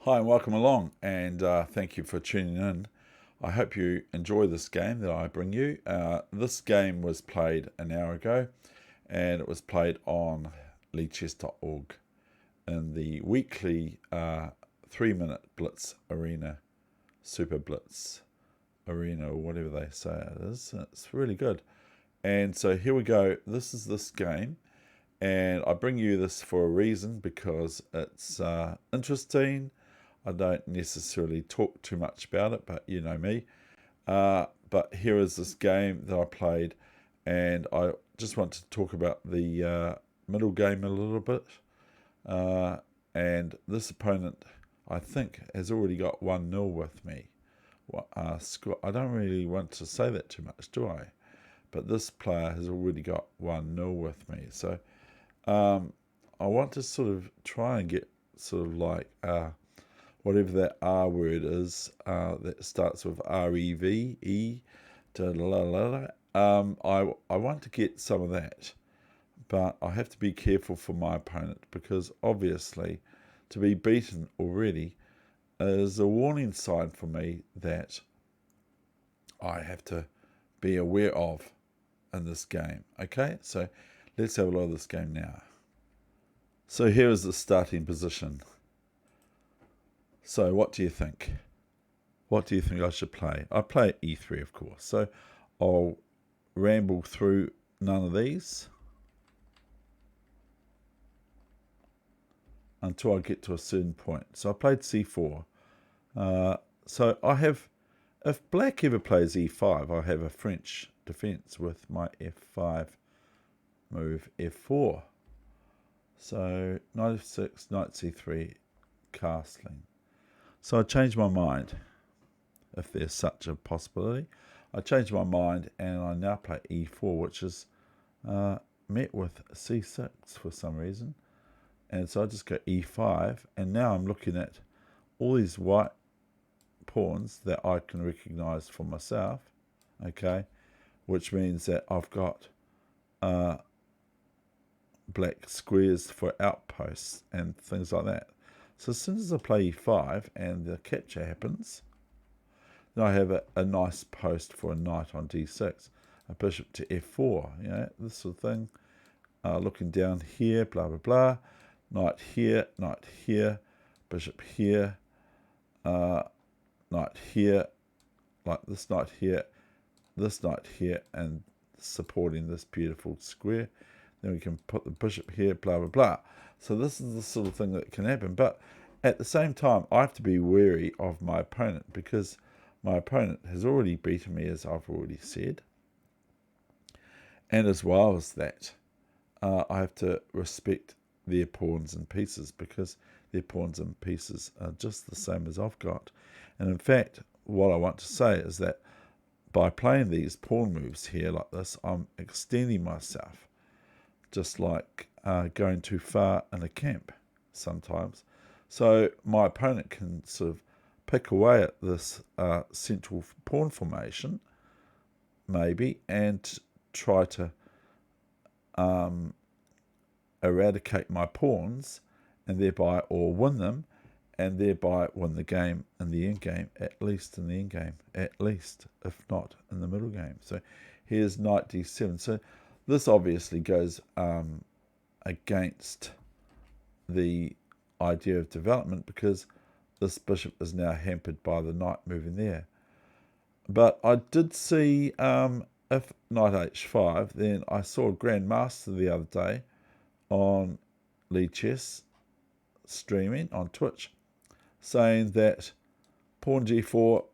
Hi and welcome along, and thank you for tuning in. I hope you enjoy this game that I bring you. This game was played an hour ago, and it was played on leadchess.org in the weekly 3-minute blitz arena, super blitz arena, or whatever they say it is. It's really good. And so here we go. This is this game, and I bring you this for a reason because it's interesting. I don't necessarily talk too much about it, but you know me. But here is this game that I played, and I just want to talk about the middle game a little bit. And this opponent, I think, has already got 1-0 with me. I don't really want to say that too much, do I? But this player has already got 1-0 with me. So I want to sort of try and get sort of like whatever that R word is that starts with R-E-V-E. I want to get some of that, but I have to be careful for my opponent because obviously to be beaten already is a warning sign for me that I have to be aware of in this game. Okay, so let's have a look at this game now. So here is the starting position. So what do you think? What do you think I should play? I play e3, of course. So I'll ramble through none of these until I get to a certain point. So I played c4. So I have, if black ever plays e5, I have a French defense with my f5 move f4. So knight f6, knight c3, castling. So I changed my mind, if there's such a possibility. I changed my mind and I now play e4, which is met with c6 for some reason. And so I just go e5, and now I'm looking at all these white pawns that I can recognize for myself, okay, which means that I've got black squares for outposts and things like that. So as soon as I play e5 and the capture happens, then I have a nice post for a knight on d6, a bishop to f4, you know, this sort of thing. Looking down here, blah, blah, blah. Knight here, bishop here, knight here, like this knight here, and supporting this beautiful square. Then we can put the bishop here, blah, blah, blah. So this is the sort of thing that can happen. But at the same time, I have to be wary of my opponent because my opponent has already beaten me, as I've already said. And as well as that, I have to respect their pawns and pieces because their pawns and pieces are just the same as I've got. And in fact, what I want to say is that by playing these pawn moves here like this, I'm extending myself, just like going too far in a camp sometimes. So my opponent can sort of pick away at this central pawn formation, maybe, and try to eradicate my pawns and thereby or win them and thereby win the game in the end game, at least in the end game, at least, if not in the middle game. So here's knight d7. So this obviously goes against the idea of development because this bishop is now hampered by the knight moving there. But I did see if knight h5, then I saw a Grandmaster the other day on Lead Chess streaming on Twitch saying that pawn g4,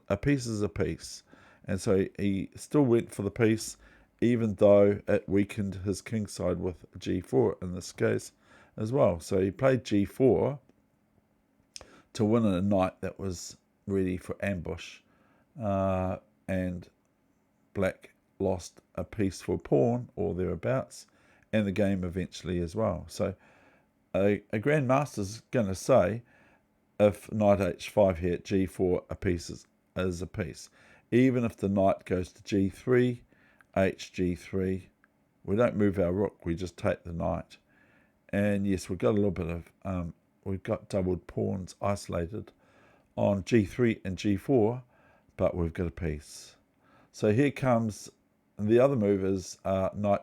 a piece is a piece. And so he still went for the piece even though it weakened his king side with g4 in this case as well. So he played g4 to win a knight that was ready for ambush, and black lost a piece for pawn or thereabouts, and the game eventually as well. So a Grandmaster's going to say, if knight h5 here, g4 a piece is a piece. Even if the knight goes to g3, hg3, we don't move our rook, we just take the knight. And yes, we've got a little bit of we've got doubled pawns isolated on g3 and g4, but we've got a piece. So here comes, the other move is knight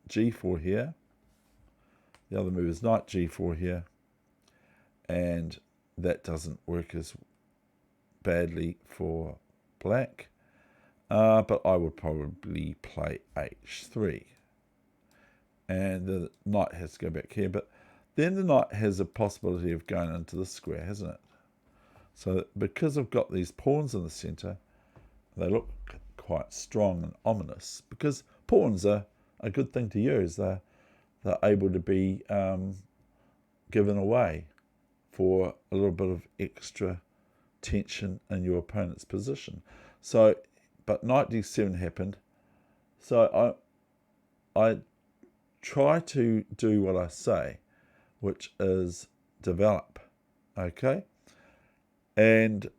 g4 here. The other move is knight g4 here, and that doesn't work as badly for black, but I would probably play h3. And the knight has to go back here, but then the knight has a possibility of going into the square, hasn't it? So because I've got these pawns in the centre, they look quite strong and ominous, because pawns are a good thing to use. They're able to be given away for a little bit of extra tension in your opponent's position. So, but knight d7 happened. So I try to do what I say, which is develop, okay? And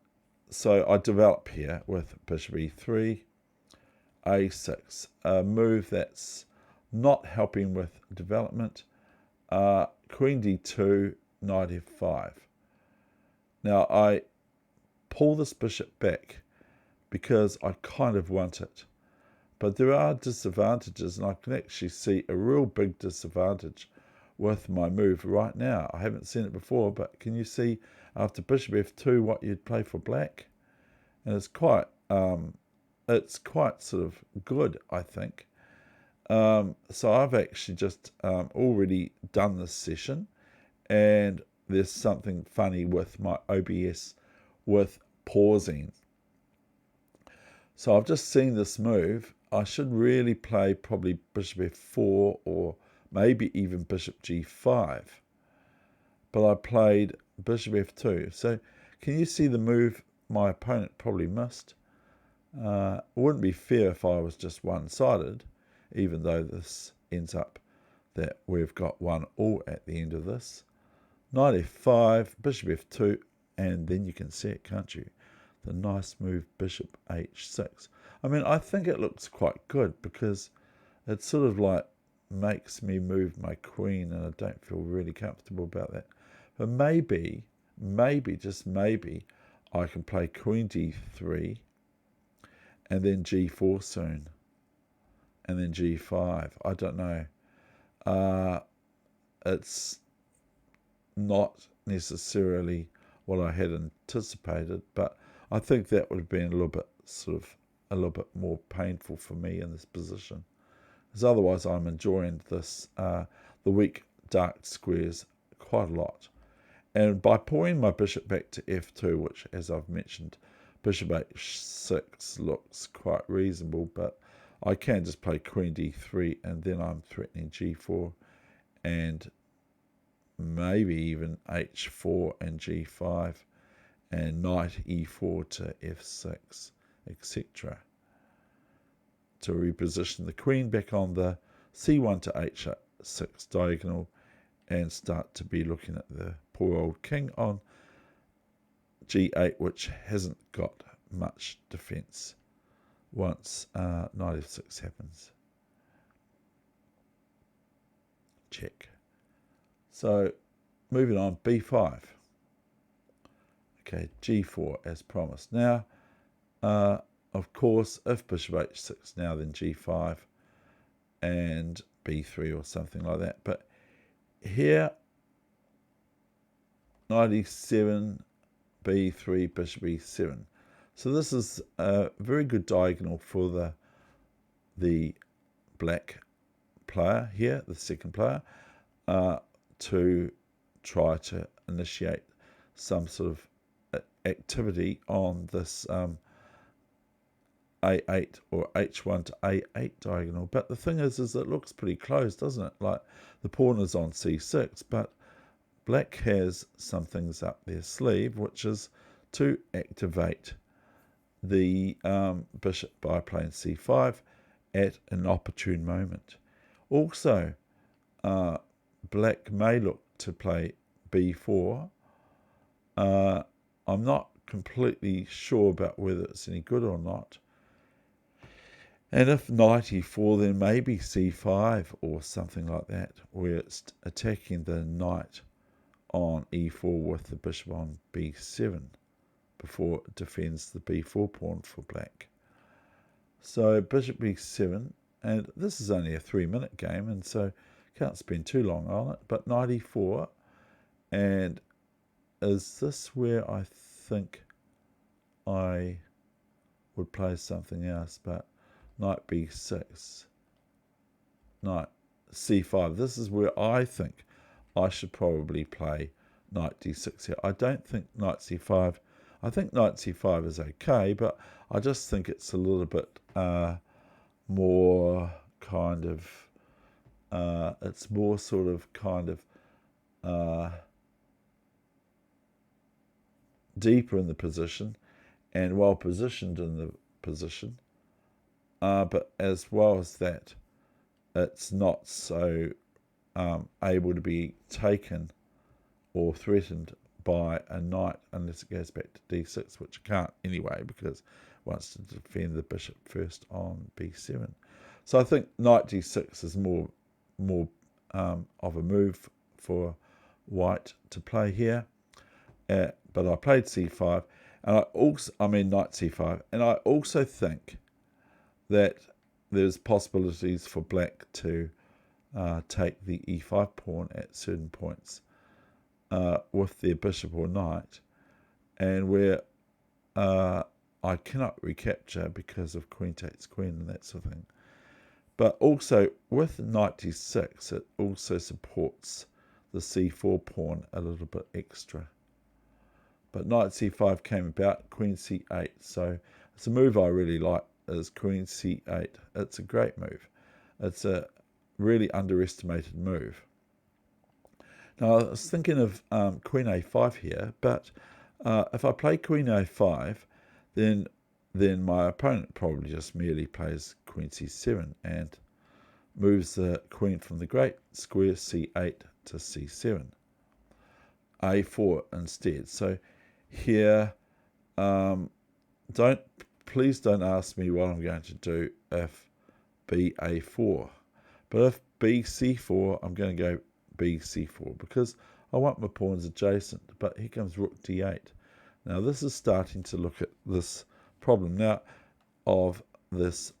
so I develop here with bishop e3, a6, a move that's not helping with development, queen d2, knight f5. Now I pull this bishop back because I kind of want it, but there are disadvantages, and I can actually see a real big disadvantage with my move right now. I haven't seen it before, but can you see after bishop f2 what you'd play for black? And it's quite sort of good, I think. So I've actually just already done this session, and there's something funny with my OBS with pausing. So I've just seen this move. I should really play probably bishop f4 or maybe even bishop g5. But I played bishop f2. So can you see the move my opponent probably missed? It wouldn't be fair if I was just one-sided, even though this ends up that we've got 1-all at the end of this. Knight f5, bishop f2, and then you can see it, can't you? The nice move, bishop h6. I mean, I think it looks quite good because it sort of like makes me move my queen, and I don't feel really comfortable about that. But maybe, just maybe, I can play queen d3 and then g4 soon, and then g5. I don't know. It's not necessarily what I had anticipated, but I think that would have been a little bit more painful for me in this position, because otherwise I'm enjoying this the weak dark squares quite a lot. And by pulling my bishop back to f2, which, as I've mentioned, bishop h6 looks quite reasonable, but I can just play queen d3, and then I'm threatening g4 and maybe even h4 and g5 and knight e4 to f6, etc., to reposition the queen back on the c1 to h6 diagonal and start to be looking at the poor old king on g8, which hasn't got much defense once knight f6 happens. Check. So moving on, b5. Okay, g4 as promised. Now, of course, if bishop h6 now, then g5 and b3 or something like that. But here, knight e7, b3, bishop e7. So this is a very good diagonal for the black player here, the second player, to try to initiate some sort of activity on this a8 or h1 to a8 diagonal. But the thing is it looks pretty close, doesn't it? Like the pawn is on c6, but black has some things up their sleeve, which is to activate the bishop by playing c5 at an opportune moment. Also, black may look to play b4. I'm not completely sure about whether it's any good or not. And if knight e4, then maybe c5 or something like that, where it's attacking the knight on e4 with the bishop on b7 before it defends the b4 pawn for black. So bishop b7, and this is only a 3-minute game, and so can't spend too long on it, but knight e4, and is this where I think I would play something else, but knight b6, knight c5. This is where I think I should probably play knight d6 here. I don't think knight c5. I think knight c5 is okay, but I just think it's a little bit more kind of, it's more sort of kind of deeper in the position and well positioned in the position. But as well as that, it's not so able to be taken or threatened by a knight unless it goes back to d6, which it can't anyway because it wants to defend the bishop first on b7. So I think knight d6 is more of a move for white to play here. But I played c5, and knight c5, and I also think that there's possibilities for black to take the e5 pawn at certain points with their bishop or knight, and where I cannot recapture because of queen takes queen and that sort of thing. But also with knight d6, it also supports the c4 pawn a little bit extra. But knight c5 came about, queen c8, so it's a move I really like, is queen c8. It's a great move. It's a really underestimated move. Now, I was thinking of queen a5 here, but if I play queen a5, then my opponent probably just merely plays queen c7 and moves the queen from the great square c8 to c7. a4 instead. So here, please don't ask me what I'm going to do if ba4. But if bc4, I'm going to go bc4 because I want my pawns adjacent. But here comes rook d8. Now this is starting to look at this problem now of this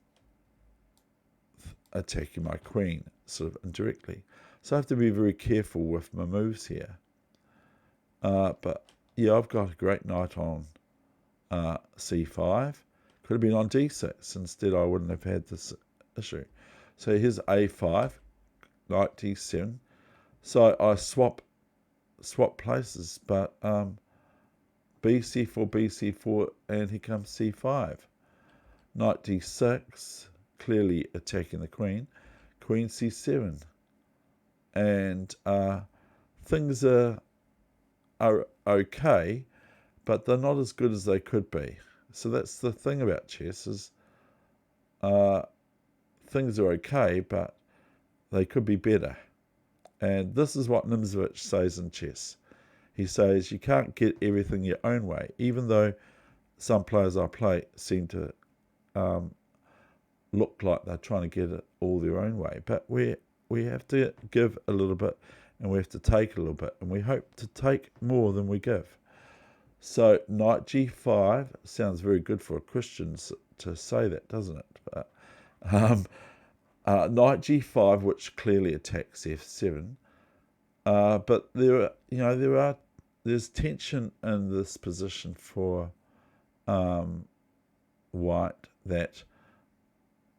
attacking my queen sort of indirectly. So I have to be very careful with my moves here. But yeah, I've got a great knight on c5. Could have been on d6. Instead, I wouldn't have had this issue. So here's a5, knight d7. So I swap places, but bc4, bc4, and here comes c5. Knight d6, clearly attacking the queen. Queen c7. And things are okay, but they're not as good as they could be. So that's the thing about chess is things are okay, but they could be better. And this is what Nimzowitsch says in chess. He says you can't get everything your own way, even though some players I play seem to look like they're trying to get it all their own way. But we have to give a little bit, and we have to take a little bit, and we hope to take more than we give. So knight g5 sounds very good for a Christian to say that, doesn't it? But, knight g5, which clearly attacks f7, but there's tension in this position for white, that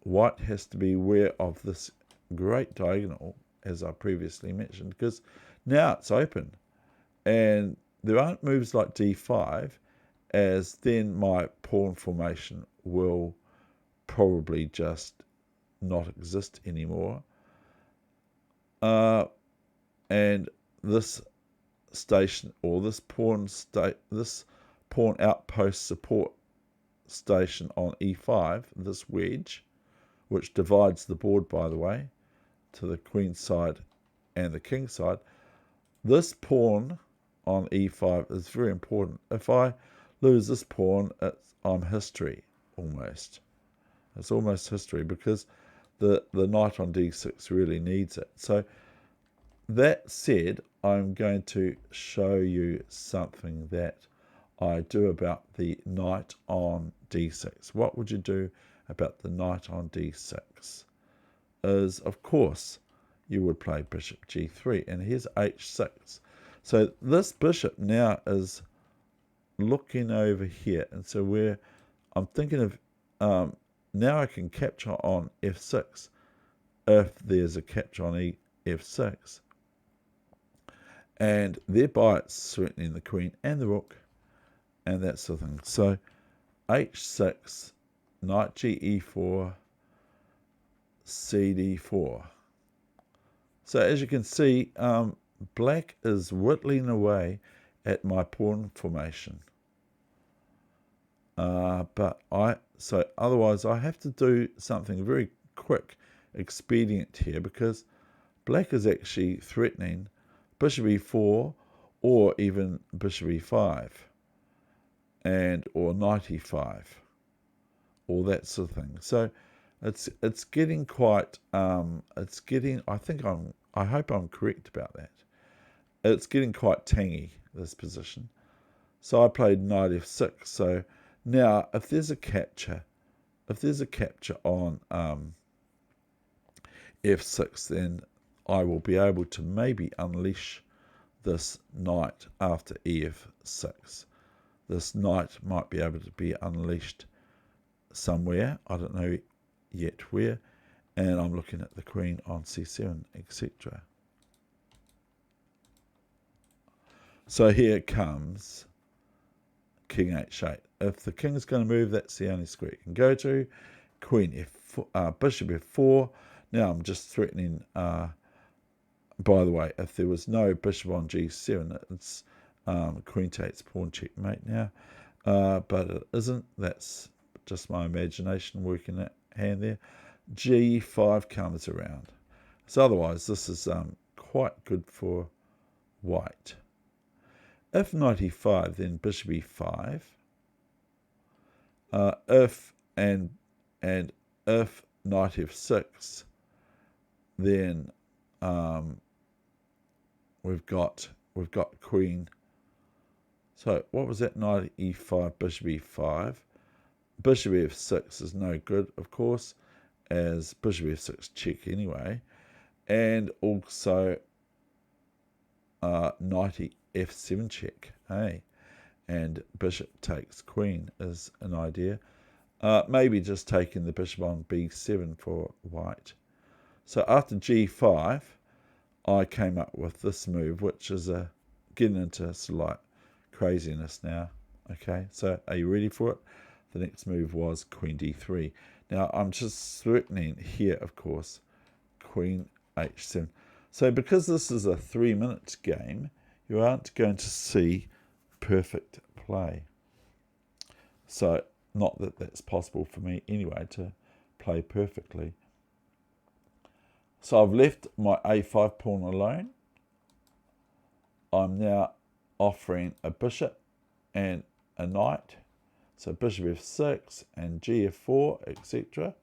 white has to be aware of this great diagonal, as I previously mentioned, because now it's open, and there aren't moves like d5, as then my pawn formation will probably just not exist anymore. And this station, or this pawn outpost support station on e5, this wedge, which divides the board, by the way, to the queen side and the king side, this pawn on e5 is very important. If I lose this pawn, I'm history almost. It's almost history because the knight on d6 really needs it. So that said, I'm going to show you something that I do about the knight on d6. What would you do about the knight on d6? Is, of course, you would play bishop g3, and here's h6. So this bishop now is looking over here, and so I'm thinking of now I can capture on f6 if there's a capture on f6, and thereby it's threatening the queen and the rook and that sort of thing. So h6, knight ge4, cd4. So as you can see, black is whittling away at my pawn formation. So otherwise I have to do something very quick, expedient here, because black is actually threatening bishop e4 or even bishop e5 or knight e5, all that sort of thing. So it's getting quite I hope I'm correct about that. It's getting quite tangy, this position. So I played knight f6. So now if there's a capture on f6, then I will be able to maybe unleash this knight after ef6. This knight might be able to be unleashed somewhere. I don't know yet where. And I'm looking at the queen on c7, etc. So here comes king h8. If the king is going to move, that's the only square it can go to. Queen f4, bishop f4. Now I'm just threatening. By the way, if there was no bishop on g7, it's queen takes pawn checkmate now. But it isn't. That's just my imagination working that hand there. g5 comes around. So otherwise, this is quite good for white. If knight e5, then bishop e5. If knight f6, then we've got queen. So what was that? Knight e5, bishop e5. Bishop f6 is no good, of course, as bishop f6 check anyway. And also knight f7 check, hey? And bishop takes queen is an idea. Maybe just taking the bishop on b7 for white. So after g5, I came up with this move, which is getting into sort of like craziness now. Okay, so are you ready for it? The next move was queen d3. Now I'm just threatening here, of course, queen h7. So because this is a 3-minute game, you aren't going to see perfect play. So not that that's possible for me anyway to play perfectly. So I've left my a5 pawn alone. I'm now offering a bishop and a knight. So bishop f6 and gf4, etc.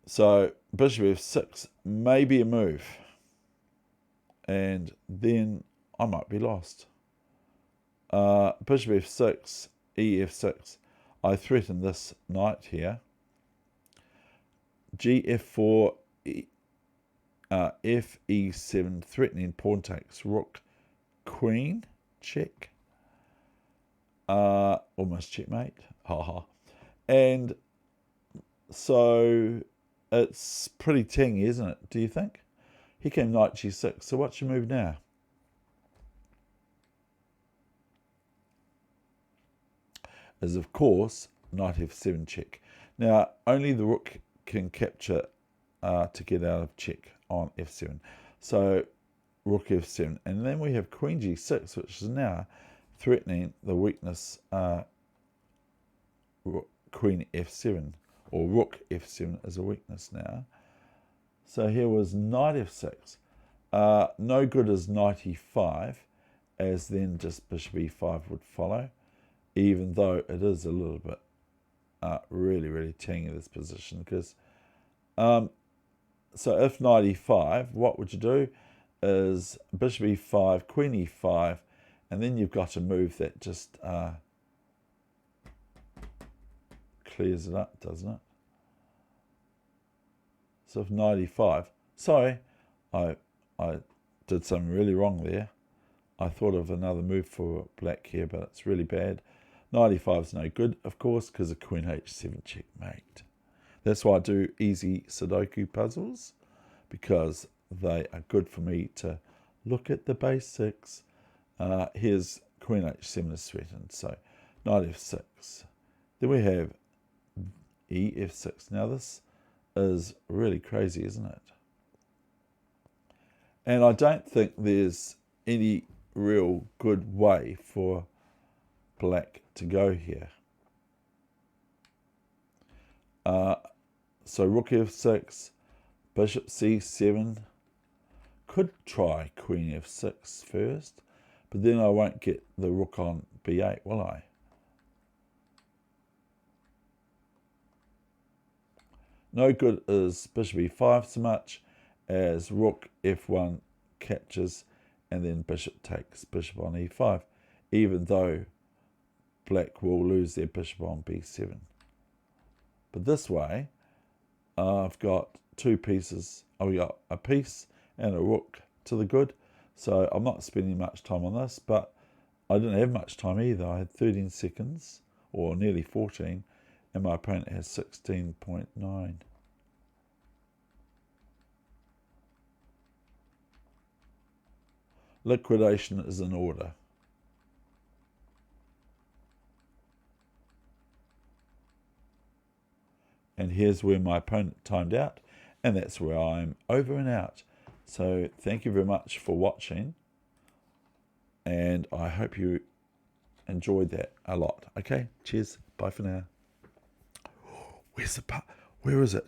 So bishop f6 may be a move. And then I might be lost. Bishop f6, ef6. I threaten this knight here. gf4, fe7, threatening pawn takes rook, queen, check. Almost checkmate. Haha. And so it's pretty tangy, isn't it? Do you think? Here came knight g6. So what's your move now? Is, of course, knight f7 check. Now, only the rook can capture to get out of check on f7. So rook f7. And then we have queen g6, which is now threatening the weakness queen f7, or rook f7 is a weakness now. So here was knight f6. No good as knight e5, as then just bishop e5 would follow, even though it is a little bit really, really tangy, this position, because So if knight e5, what would you do is bishop e5, queen e5, and then you've got a move that just clears it up, doesn't it? So if knight e5, sorry, I did something really wrong there. I thought of another move for black here, but it's really bad. Knight e5 is no good, of course, because of queen h7 checkmate. That's why I do easy Sudoku puzzles, because they are good for me to look at the basics. Here's queen h7 is threatened, so knight f6. Then we have e f6. Now this is really crazy, isn't it? And I don't think there's any real good way for black to go here. So rook f6, bishop c7. Could try queen f6 first, but then I won't get the rook on b8, will I? No good is bishop e5 so much as rook f1 catches and then bishop takes bishop on e5, even though black will lose their bishop on b7. But this way, I've got two pieces. I've got a piece and a rook to the good, so I'm not spending much time on this, but I didn't have much time either. I had 13 seconds, or nearly 14, and my opponent has 16.9. Liquidation is in order. And here's where my opponent timed out, and that's where I'm over and out. So thank you very much for watching, and I hope you enjoyed that a lot. Okay, cheers, bye for now. Where is it?